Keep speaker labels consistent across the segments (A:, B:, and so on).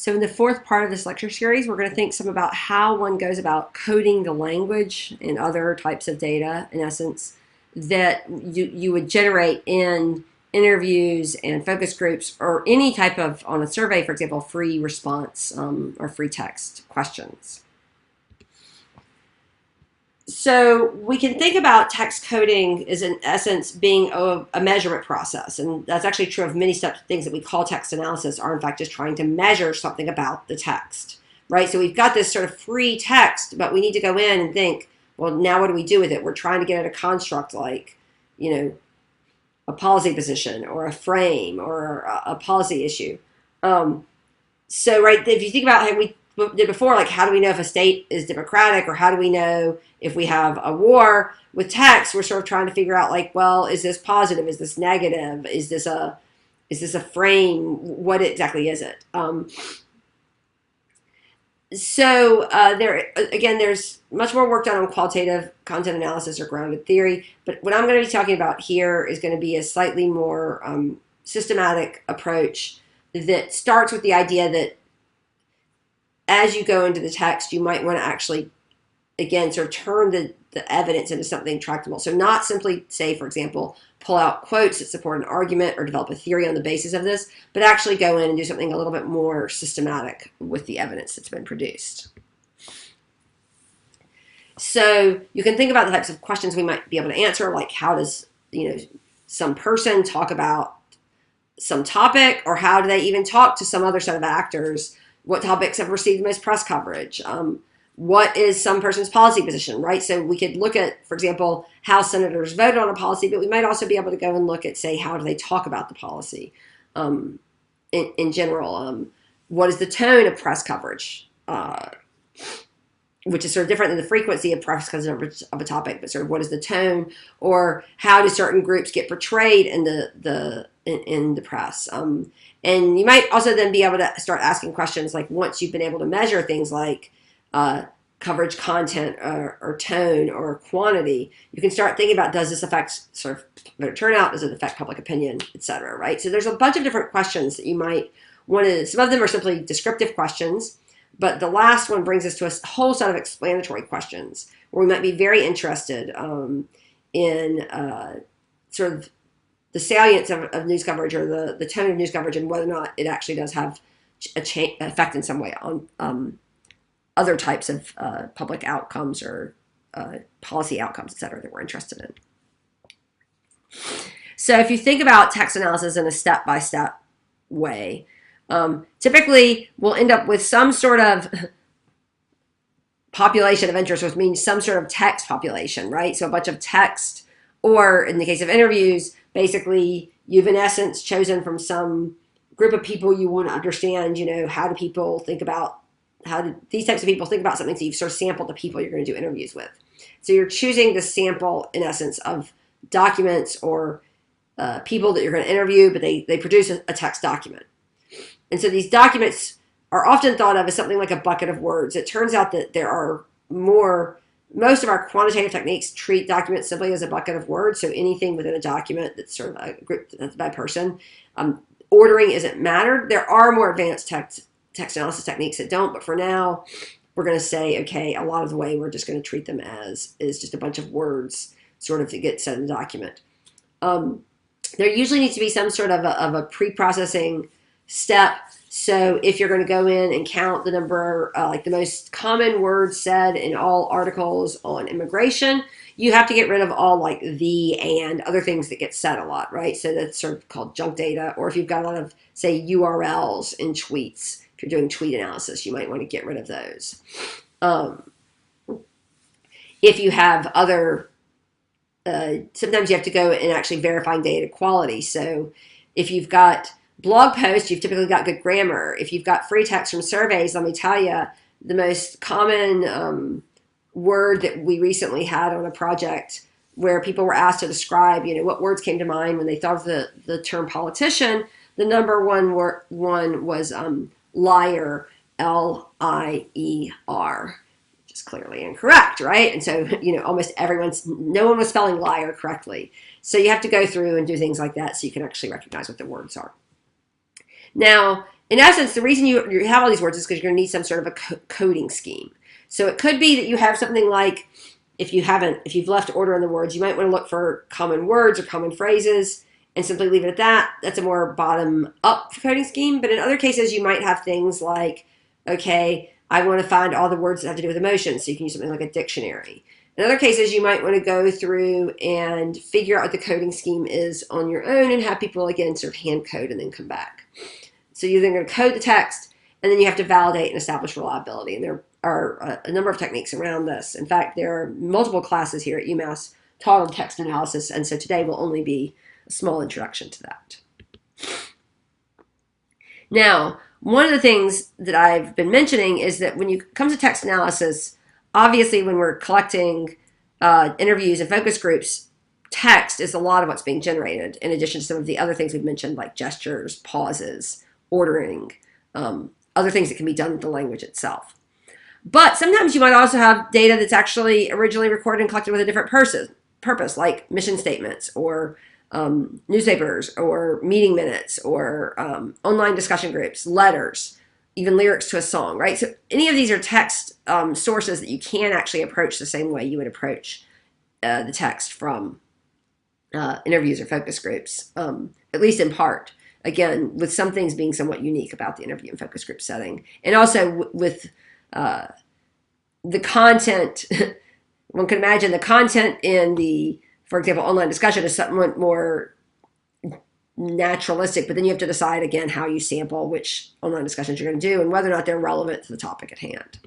A: So in the fourth part of this lecture series, we're going to think some about how one goes about coding the language and other types of data, in essence, that you would generate in interviews and focus groups or any type of, on a survey, for example, free response or free text questions. So we can think about text coding as, in essence, being a measurement process. And that's actually true of many things that we call text analysis are, in fact, just trying to measure something about the text, right? So we've got this sort of free text, but we need to go in and think, well, now what do we do with it? We're trying to get at a construct like, you know, a position or a frame or a policy issue. So, right, if you think about how we did before, like how do we know if a state is democratic, or how do we know if we have a war? With text, we're sort of trying to figure out, like, well, is this positive? Is this negative? Is this a frame? What exactly is it? There's much more work done on qualitative content analysis or grounded theory, but what I'm going to be talking about here is going to be a slightly more systematic approach that starts with the idea that as you go into the text, you might want to actually, again, sort of turn the evidence into something tractable. So not simply say, for example, pull out quotes that support an argument or develop a theory on the basis of this, but actually go in and do something a little bit more systematic with the evidence that's been produced. So you can think about the types of questions we might be able to answer, like how does, some person talk about some topic, or how do they even talk to some other set of actors? What topics have received the most press coverage? What is some person's policy position, right? So we could look at, for example, how senators voted on a policy, but we might also be able to go and look at, say, how do they talk about the policy in general? What is the tone of press coverage, which is sort of different than the frequency of press coverage of a topic, but sort of what is the tone, or how do certain groups get portrayed in the press? And you might also then be able to start asking questions like, once you've been able to measure things like coverage content or tone or quantity, you can start thinking about, does this affect sort of voter turnout? Does it affect public opinion, et cetera, right? So there's a bunch of different questions that you might want to, some of them are simply descriptive questions, but the last one brings us to a whole set of explanatory questions where we might be very interested in sort of the salience of news coverage, or the tone of news coverage, and whether or not it actually does have a effect in some way on other types of public outcomes or policy outcomes, et cetera, that we're interested in. So if you think about text analysis in a step-by-step way, typically we'll end up with some sort of population of interest, which means some sort of text population, right? So a bunch of text, or in the case of interviews, basically you've in essence chosen from some group of people you want to understand, how do people think about, how do these types of people think about something? So you've sort of sampled the people you're going to do interviews with. So you're choosing the sample, in essence, of documents or people that you're going to interview, but they produce a text document. And so these documents are often thought of as something like a bucket of words. It turns out that there are most of our quantitative techniques treat documents simply as a bucket of words. So anything within a document that's sort of a group that's by person. Ordering isn't mattered. There are more advanced text analysis techniques that don't, but for now, we're going to say, okay, a lot of the way we're just going to treat them as is just a bunch of words sort of to get set in the document. There usually needs to be some sort of a pre-processing step. So if you're going to go in and count the number, like the most common words said in all articles on immigration, you have to get rid of all like the and other things that get said a lot, right? So that's sort of called junk data. Or if you've got a lot of, say, URLs in tweets, if you're doing tweet analysis, you might want to get rid of those. If you have other, sometimes you have to go and actually verify data quality. So if you've got blog posts, you've typically got good grammar. If you've got free text from surveys, let me tell you, the most common word that we recently had on a project where people were asked to describe, what words came to mind when they thought of the term politician, the number one was liar, L-I-E-R, which is clearly incorrect, right? And so, almost no one was spelling liar correctly. So you have to go through and do things like that so you can actually recognize what the words are. Now, in essence, the reason you have all these words is because you're going to need some sort of a coding scheme. So it could be that you have something like, if you've left order in the words, you might want to look for common words or common phrases and simply leave it at that. That's a more bottom-up coding scheme. But in other cases, you might have things like, okay, I want to find all the words that have to do with emotions, so you can use something like a dictionary. In other cases, you might want to go through and figure out what the coding scheme is on your own and have people, again, sort of hand code and then come back. So you're then going to code the text, and then you have to validate and establish reliability. And there are a number of techniques around this. In fact, there are multiple classes here at UMass taught on text analysis, and so today will only be a small introduction to that. Now, one of the things that I've been mentioning is that when you come to text analysis, obviously when we're collecting interviews and focus groups, text is a lot of what's being generated, in addition to some of the other things we've mentioned, like gestures, pauses, ordering, other things that can be done with the language itself. But sometimes you might also have data that's actually originally recorded and collected with a different purpose, like mission statements or newspapers or meeting minutes or online discussion groups, letters, even lyrics to a song, right? So any of these are text sources that you can actually approach the same way you would approach the text from interviews or focus groups, at least in part. Again, with some things being somewhat unique about the interview and focus group setting. And also with the content, one can imagine the content in the, for example, online discussion is somewhat more naturalistic, but then you have to decide, again, how you sample which online discussions you're going to do and whether or not they're relevant to the topic at hand.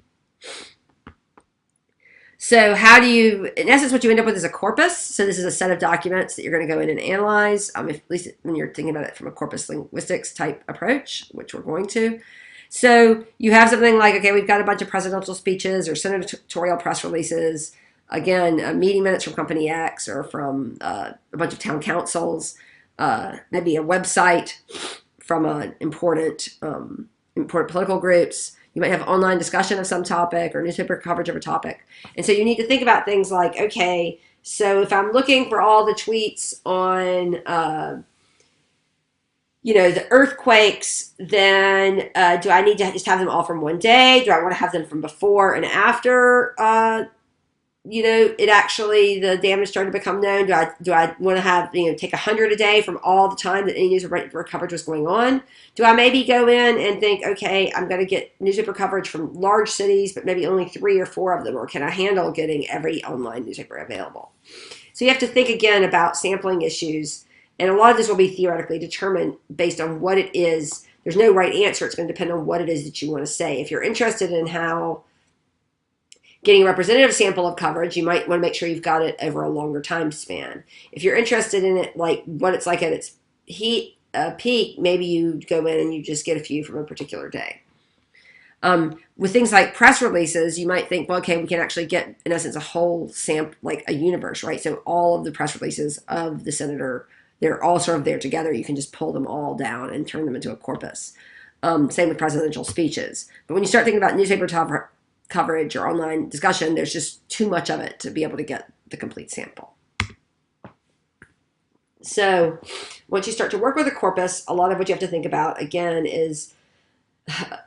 A: So how do you, in essence, what you end up with is a corpus. So this is a set of documents that you're going to go in and analyze, at least when you're thinking about it from a corpus linguistics type approach, which we're going to. So you have something like, okay, we've got a bunch of presidential speeches or senatorial press releases, again, meeting minutes from Company X or from a bunch of town councils, maybe a website from important political groups. You might have online discussion of some topic or newspaper coverage of a topic. And so you need to think about things like, okay, so if I'm looking for all the tweets on, the earthquakes, then do I need to just have them all from one day? Do I want to have them from before and after, it actually, the damage started to become known? Do I want to have, take 100 a day from all the time that any newspaper coverage was going on? Do I maybe go in and think, okay, I'm going to get newspaper coverage from large cities, but maybe only 3 or 4 of them, or can I handle getting every online newspaper available? So you have to think again about sampling issues, and a lot of this will be theoretically determined based on what it is. There's no right answer. It's going to depend on what it is that you want to say. If you're interested in how getting a representative sample of coverage, you might want to make sure you've got it over a longer time span. If you're interested in it, like what it's like at its peak, maybe you go in and you just get a few from a particular day. With things like press releases, you might think, well, okay, we can actually get, in essence, a whole sample, like a universe, right? So all of the press releases of the senator, they're all sort of there together. You can just pull them all down and turn them into a corpus. Same with presidential speeches. But when you start thinking about newspaper coverage or online discussion, there's just too much of it to be able to get the complete sample. So once you start to work with a corpus, a lot of what you have to think about, again, is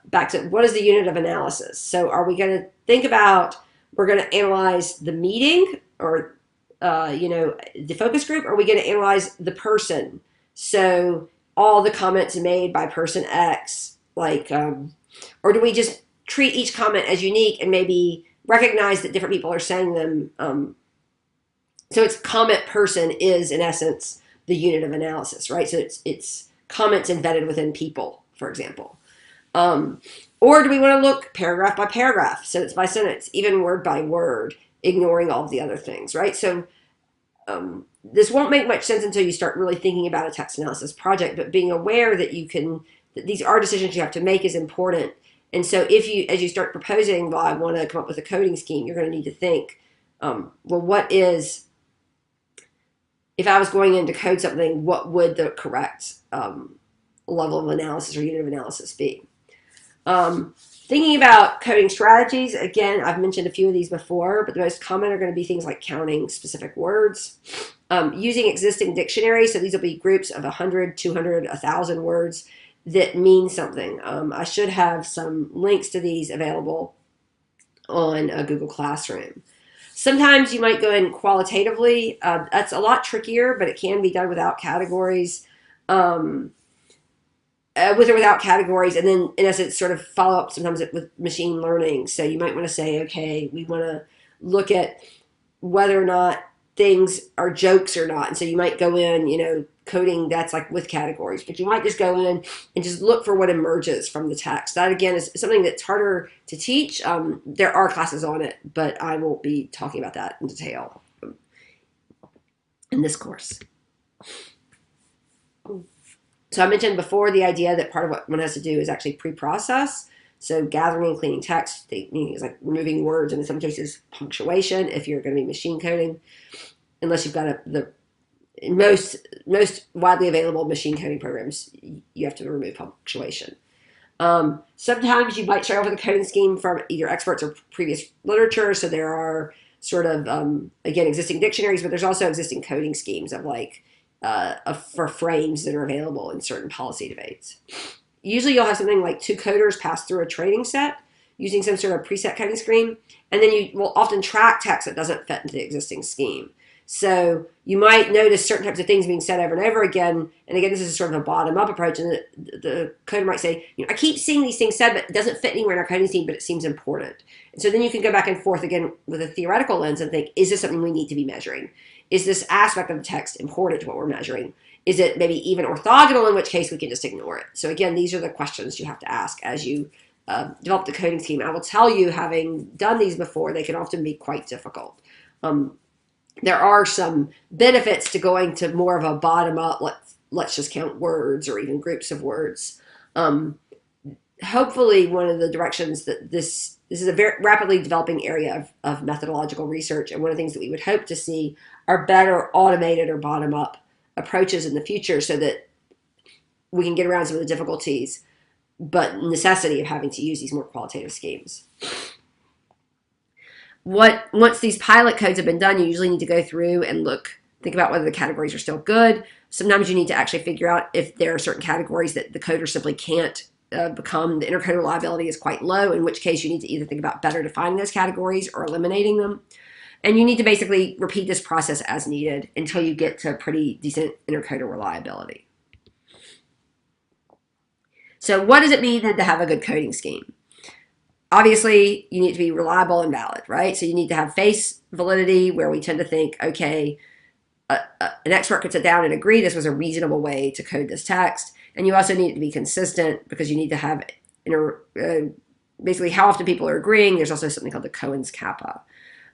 A: back to what is the unit of analysis? So are we going to think about, we're going to analyze the meeting or, the focus group, or are we going to analyze the person? So all the comments made by person X, or do we just treat each comment as unique and maybe recognize that different people are saying them? So it's comment person is, in essence, the unit of analysis, right? So it's comments embedded within people, for example. Or do we want to look paragraph by paragraph, sentence by sentence, even word by word, ignoring all of the other things, right? So this won't make much sense until you start really thinking about a text analysis project, but being aware that that these are decisions you have to make is important. And so as you start proposing, well, I want to come up with a coding scheme, you're going to need to think, if I was going in to code something, what would the correct level of analysis or unit of analysis be? Thinking about coding strategies, again, I've mentioned a few of these before, but the most common are going to be things like counting specific words, using existing dictionaries. So these will be groups of 100, 200, 1,000 words that mean something. I should have some links to these available on Google Classroom. Sometimes you might go in qualitatively. That's a lot trickier, but it can be done without categories. With or without categories, and then in essence sort of follow up sometimes with machine learning. So you might want to say, okay, we want to look at whether or not things are jokes or not. And so you might go in, coding that's like with categories, but you might just go in and just look for what emerges from the text. That again is something that's harder to teach. There are classes on it, but I won't be talking about that in detail in this course. So I mentioned before the idea that part of what one has to do is actually pre-process. So gathering and cleaning text, meaning is like removing words, and in some cases punctuation if you're going to be machine coding, unless you've got the most widely available machine coding programs, you have to remove punctuation. Sometimes you might start off with a coding scheme from either experts or previous literature. So there are sort of, again, existing dictionaries, but there's also existing coding schemes of like, for frames that are available in certain policy debates. Usually you'll have something like two coders pass through a training set using some sort of preset coding scheme, and then you will often track text that doesn't fit into the existing scheme. So you might notice certain types of things being said over and over again, and again, this is sort of a bottom-up approach, and the coder might say, I keep seeing these things said, but it doesn't fit anywhere in our coding scheme, but it seems important. And so then you can go back and forth again with a theoretical lens and think, is this something we need to be measuring? Is this aspect of the text important to what we're measuring? Is it maybe even orthogonal, in which case we can just ignore it? So again, these are the questions you have to ask as you develop the coding scheme. I will tell you, having done these before, they can often be quite difficult. There are some benefits to going to more of a bottom-up, let's just count words or even groups of words. Hopefully, one of the directions that this is a very rapidly developing area of methodological research, and one of the things that we would hope to see are better automated or bottom-up approaches in the future so that we can get around some of the difficulties, but necessity of having to use these more qualitative schemes. Once these pilot codes have been done, you usually need to go through and think about whether the categories are still good. Sometimes you need to actually figure out if there are certain categories that the coder simply can't become. The intercoder reliability is quite low, in which case you need to either think about better defining those categories or eliminating them. And you need to basically repeat this process as needed until you get to pretty decent intercoder reliability. So what does it mean then to have a good coding scheme? Obviously, you need to be reliable and valid, right? So you need to have face validity, where we tend to think, okay, an expert could sit down and agree this was a reasonable way to code this text. And you also need it to be consistent, because you need to have basically how often people are agreeing. There's also something called the Cohen's kappa.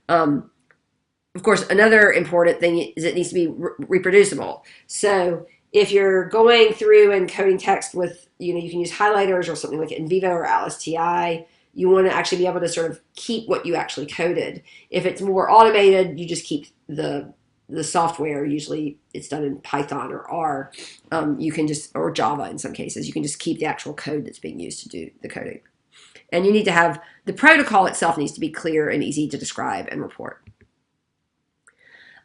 A: Of course, another important thing is it needs to be reproducible. So if you're going through and coding text with, you can use highlighters or something like NVivo or LSTI. You want to actually be able to sort of keep what you actually coded. If it's more automated, you just keep the software. Usually it's done in Python or R. You can or Java in some cases. You can just keep the actual code that's being used to do the coding. And you need to have, the protocol itself needs to be clear and easy to describe and report.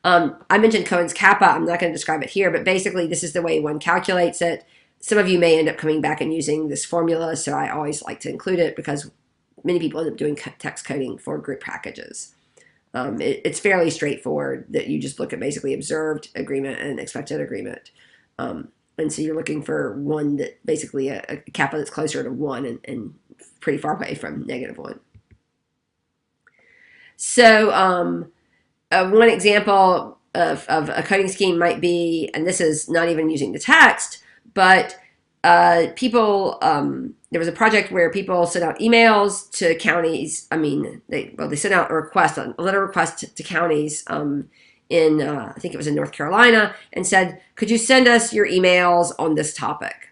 A: I mentioned Cohen's kappa. I'm not going to describe it here, but basically this is the way one calculates it. Some of you may end up coming back and using this formula, so I always like to include it because many people end up doing text coding for group packages. It's fairly straightforward that you just look at basically observed agreement and expected agreement. And so you're looking for one that basically a kappa that's closer to 1 and pretty far away from -1. So one example of a coding scheme might be, and this is not even using the text, but people, there was a project where people sent out emails to counties. They sent out a letter request to counties in, I think it was in North Carolina, and said, could you send us your emails on this topic?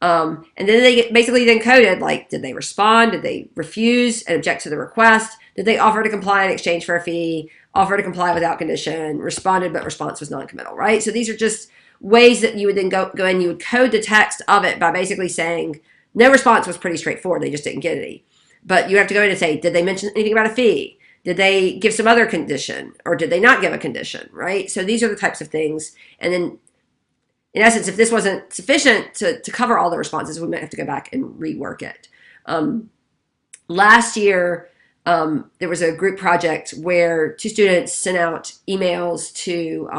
A: And then they basically then coded, like, did they respond? Did they refuse and object to the request? Did they offer to comply in exchange for a fee? Offer to comply without condition? Responded, but response was non-committal, right? So these are just ways that you would then go and you would code the text of it by basically saying, no response was pretty straightforward. They just didn't get any. But you have to go in and say, did they mention anything about a fee? Did they give some other condition? Or did they not give a condition, right? So these are the types of things. And then in essence, if this wasn't sufficient to cover all the responses, we might have to go back and rework it. Last year, there was a group project where 2 students sent out emails to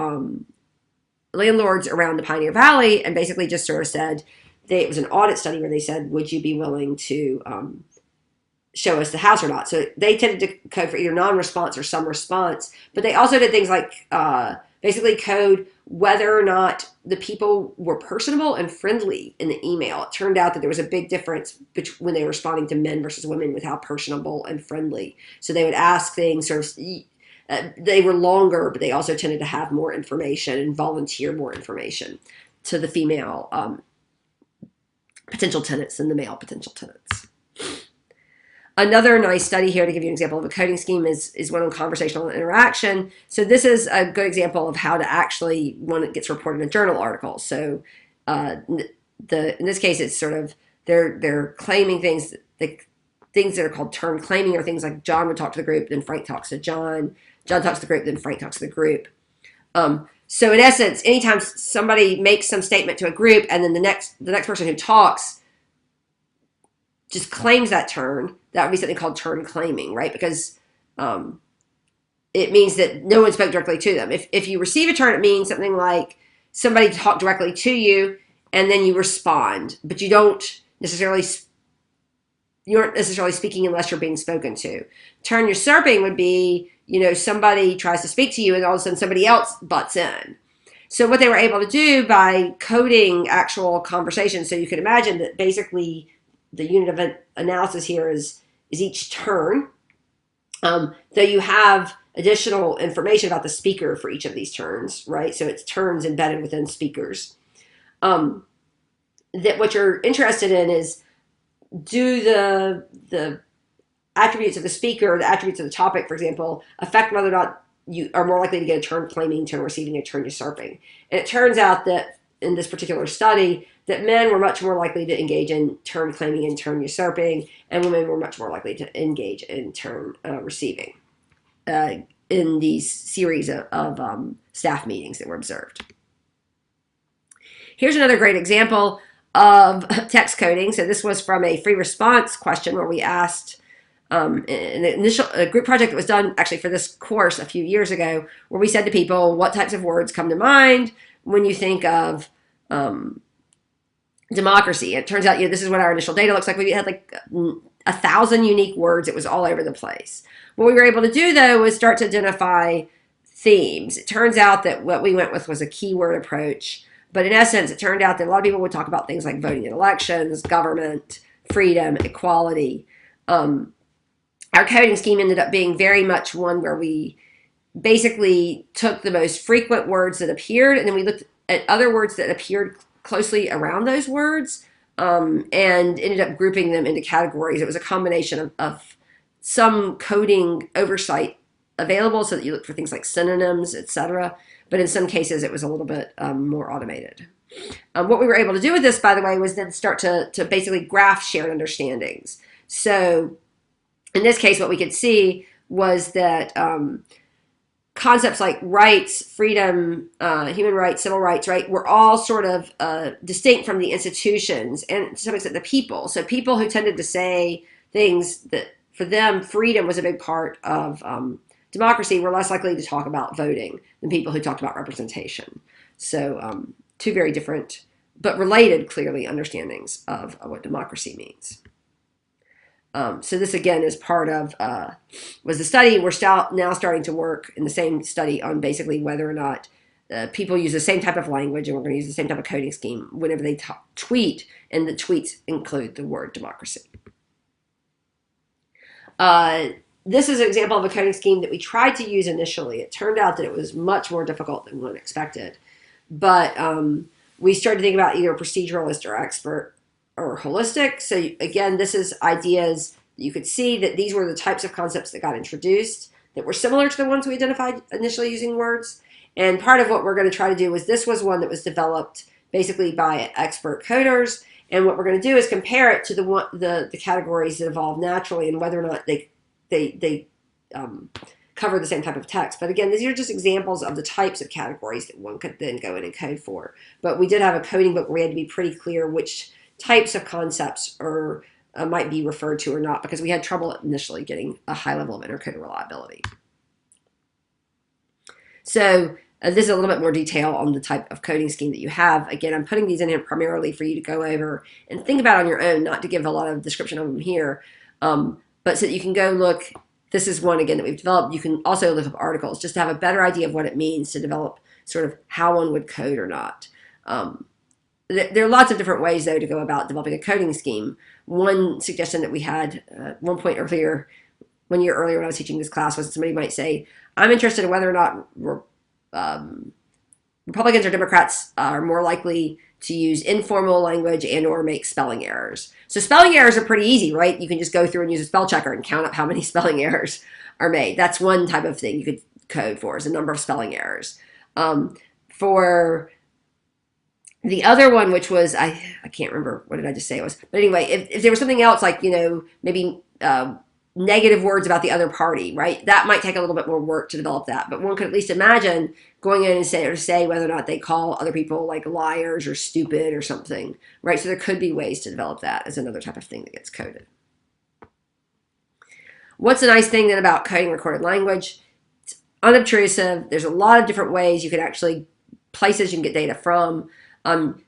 A: landlords around the Pioneer Valley and basically just sort of said, it was an audit study where they said, would you be willing to show us the house or not? So they tended to code for either non-response or some response, but they also did things like basically code whether or not the people were personable and friendly in the email. It turned out that there was a big difference when they were responding to men versus women with how personable and friendly. So they would ask things sort of, they were longer, but they also tended to have more information and volunteer more information to the female potential tenants than the male potential tenants. Another nice study here to give you an example of a coding scheme is one on conversational interaction. So this is a good example of how to actually, when it gets reported in a journal article. So in this case, it's sort of, they're claiming things, things that are called term claiming are things like John would talk to the group, then Frank talks to John, John talks to the group, then Frank talks to the group. So in essence, anytime somebody makes some statement to a group and then the next person who talks just claims that turn, that would be something called turn claiming, right? Because it means that no one spoke directly to them. If you receive a turn, it means something like somebody talked directly to you and then you respond, but you aren't necessarily speaking unless you're being spoken to. Turn usurping would be, somebody tries to speak to you and all of a sudden somebody else butts in. So what they were able to do by coding actual conversations, so you can imagine that basically the unit of analysis here is each turn, though you have additional information about the speaker for each of these turns, right? So it's turns embedded within speakers. That what you're interested in is, do the attributes of the speaker or the attributes of the topic, for example, affect whether or not you are more likely to get a turn claiming, turn receiving, a turn usurping. And it turns out that in this particular study, that men were much more likely to engage in turn claiming and turn usurping, and women were much more likely to engage in turn receiving in these series of staff meetings that were observed. Here's another great example of text coding. So this was from a free response question where we asked an initial group project that was done actually for this course a few years ago, where we said to people, what types of words come to mind when you think of democracy? It turns out, this is what our initial data looks like. We had like 1,000 unique words. It was all over the place. What we were able to do, though, was start to identify themes. It turns out that what we went with was a keyword approach. But in essence, it turned out that a lot of people would talk about things like voting in elections, government, freedom, equality. Our coding scheme ended up being very much one where we basically took the most frequent words that appeared, and then we looked at other words that appeared closely around those words, and ended up grouping them into categories. It was a combination of some coding oversight available so that you look for things like synonyms, etc. But in some cases, it was a little bit more automated. What we were able to do with this, by the way, was then start to basically graph shared understandings. So in this case, what we could see was that concepts like rights, freedom, human rights, civil rights, right, were all sort of distinct from the institutions and to some extent the people. So people who tended to say things that for them freedom was a big part of democracy were less likely to talk about voting than people who talked about representation. So two very different but related, clearly, understandings of what democracy means. So this, again, is part of, was the study. We're now starting to work in the same study on basically whether or not people use the same type of language, and we're going to use the same type of coding scheme whenever they tweet, and the tweets include the word democracy. This is an example of a coding scheme that we tried to use initially. It turned out that it was much more difficult than one expected. But we started to think about either proceduralist or expert or holistic. So again, this is ideas. You could see that these were the types of concepts that got introduced that were similar to the ones we identified initially using words. And part of what we're going to try to do was, this was one that was developed basically by expert coders. And what we're going to do is compare it to the categories that evolved naturally and whether or not they cover the same type of text. But again, these are just examples of the types of categories that one could then go in and code for. But we did have a coding book where we had to be pretty clear which types of concepts are might be referred to or not, because we had trouble initially getting a high level of intercoder reliability. So this is a little bit more detail on the type of coding scheme that you have. Again, I'm putting these in here primarily for you to go over and think about on your own, not to give a lot of description of them here, but so that you can go look. This is one, again, that we've developed. You can also look up articles just to have a better idea of what it means to develop sort of how one would code or not. There are lots of different ways, though, to go about developing a coding scheme. One suggestion that we had at one point earlier, 1 year earlier when I was teaching this class, was that somebody might say, I'm interested in whether or not Republicans or Democrats are more likely to use informal language and or make spelling errors. So spelling errors are pretty easy, right? You can just go through and use a spell checker and count up how many spelling errors are made. That's one type of thing you could code for, is a number of spelling errors. For the other one, which was, I can't remember, what did I just say it was? But anyway, if there was something else, like, maybe negative words about the other party, right? That might take a little bit more work to develop that. But one could at least imagine going in and say whether or not they call other people like liars or stupid or something, right? So there could be ways to develop that as another type of thing that gets coded. What's a nice thing then about coding recorded language? It's unobtrusive. There's a lot of different ways you can actually, places you can get data from.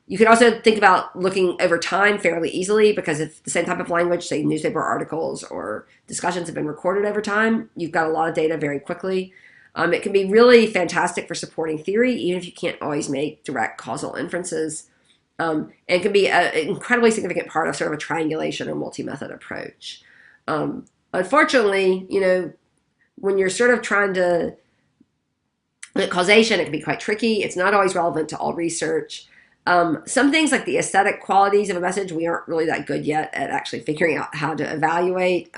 A: You can also think about looking over time fairly easily, because if the same type of language, say newspaper articles or discussions, have been recorded over time, you've got a lot of data very quickly. It can be really fantastic for supporting theory, even if you can't always make direct causal inferences. And it can be an incredibly significant part of sort of a triangulation or multi-method approach. Unfortunately, when you're sort of trying to look at causation, it can be quite tricky. It's not always relevant to all research. Some things like the aesthetic qualities of a message, we aren't really that good yet at actually figuring out how to evaluate.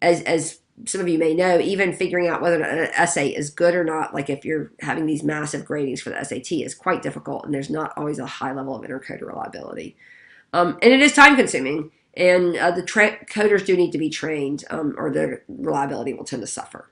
A: As some of you may know, even figuring out whether an essay is good or not, like if you're having these massive gradings for the SAT, is quite difficult, and there's not always a high level of intercoder reliability. And it is time consuming, and the coders do need to be trained, or their reliability will tend to suffer.